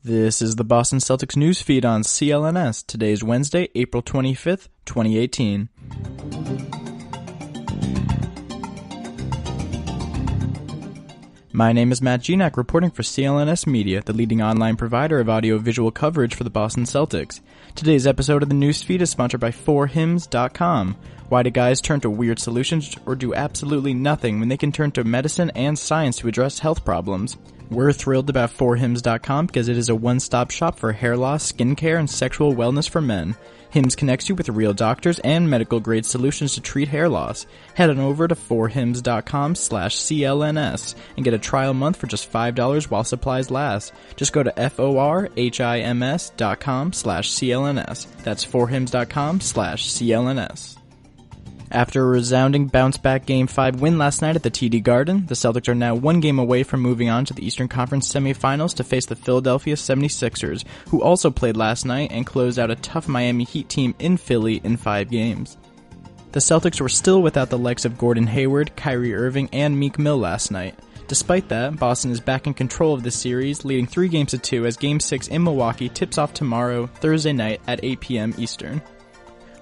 This is the Boston Celtics news feed on CLNS. Today is Wednesday, April 25th, 2018. My name is Matt Giannis, reporting for CLNS Media, the leading online provider of audio-visual coverage for the Boston Celtics. Today's episode of the news feed is sponsored by 4hims.com. Why do guys turn to weird solutions or do absolutely nothing when they can turn to medicine and science to address health problems? We're thrilled about 4hims.com because it is a one-stop shop for hair loss, skincare, and sexual wellness for men. Hims connects you with real doctors and medical-grade solutions to treat hair loss. Head on over to 4hims.com/CLNS and get a trial month for just $5 while supplies last. Just go to forhims.com/CLNS. That's 4hims.com/CLNS. After a resounding bounce-back Game 5 win last night at the TD Garden, the Celtics are now one game away from moving on to the Eastern Conference semifinals to face the Philadelphia 76ers, who also played last night and closed out a tough Miami Heat team in Philly in 5 games. The Celtics were still without the likes of Gordon Hayward, Kyrie Irving, and Meek Mill last night. Despite that, Boston is back in control of the series, leading 3-2 as Game 6 in Milwaukee tips off tomorrow, Thursday night at 8 p.m. Eastern.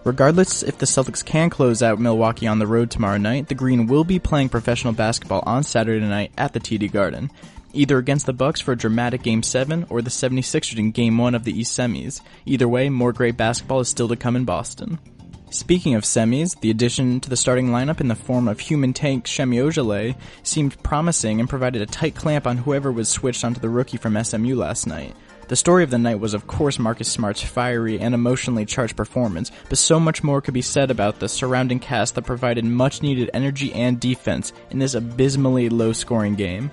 Regardless if the Celtics can close out Milwaukee on the road tomorrow night, the Green will be playing professional basketball on Saturday night at the TD Garden, either against the Bucks for a dramatic Game 7 or the 76ers in Game 1 of the East Semis. Either way, more great basketball is still to come in Boston. Speaking of semis, the addition to the starting lineup in the form of human tank Semi Ojeleye seemed promising and provided a tight clamp on whoever was switched onto the rookie from SMU last night. The story of the night was, of course, Marcus Smart's fiery and emotionally charged performance, but so much more could be said about the surrounding cast that provided much-needed energy and defense in this abysmally low-scoring game.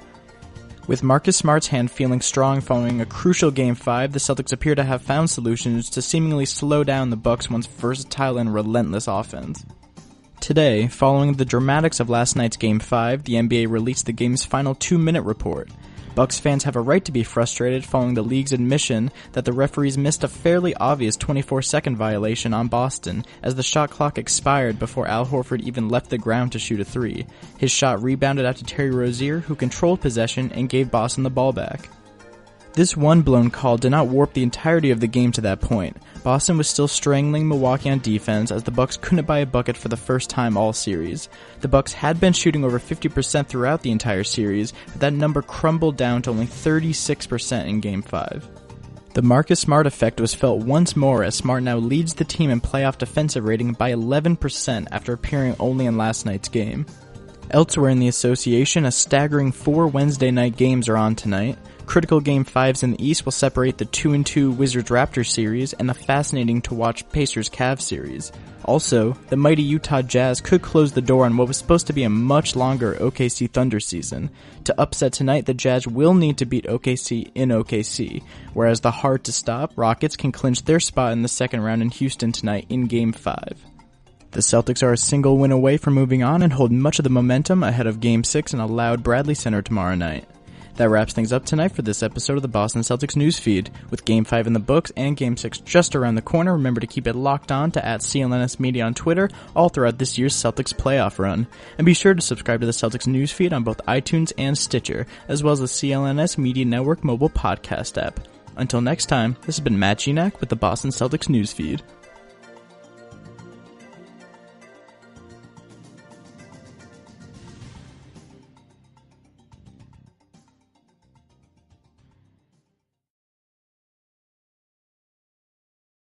With Marcus Smart's hand feeling strong following a crucial Game 5, the Celtics appear to have found solutions to seemingly slow down the Bucks' once versatile and relentless offense. Today, following the dramatics of last night's Game 5, the NBA released the game's final 2-minute report. Bucks fans have a right to be frustrated following the league's admission that the referees missed a fairly obvious 24-second violation on Boston as the shot clock expired before Al Horford even left the ground to shoot a 3. His shot rebounded out to Terry Rozier, who controlled possession and gave Boston the ball back. This one blown call did not warp the entirety of the game to that point. Boston was still strangling Milwaukee on defense as the Bucks couldn't buy a bucket for the first time all series. The Bucks had been shooting over 50% throughout the entire series, but that number crumbled down to only 36% in Game 5. The Marcus Smart effect was felt once more as Smart now leads the team in playoff defensive rating by 11% after appearing only in last night's game. Elsewhere in the association, a staggering 4 Wednesday night games are on tonight. Critical Game 5s in the East will separate the 2-2 Wizards-Raptors series and the fascinating-to-watch Pacers-Cavs series. Also, the mighty Utah Jazz could close the door on what was supposed to be a much longer OKC Thunder season. To upset tonight, the Jazz will need to beat OKC in OKC, whereas the hard-to-stop Rockets can clinch their spot in the second round in Houston tonight in Game 5. The Celtics are a single win away from moving on and hold much of the momentum ahead of Game 6 in a loud Bradley Center tomorrow night. That wraps things up tonight for this episode of the Boston Celtics news feed. With Game 5 in the books and Game 6 just around the corner, remember to keep it locked on to @CLNS Media on Twitter all throughout this year's Celtics playoff run. And be sure to subscribe to the Celtics news feed on both iTunes and Stitcher, as well as the CLNS Media Network mobile podcast app. Until next time, this has been Matt Giannis with the Boston Celtics news feed.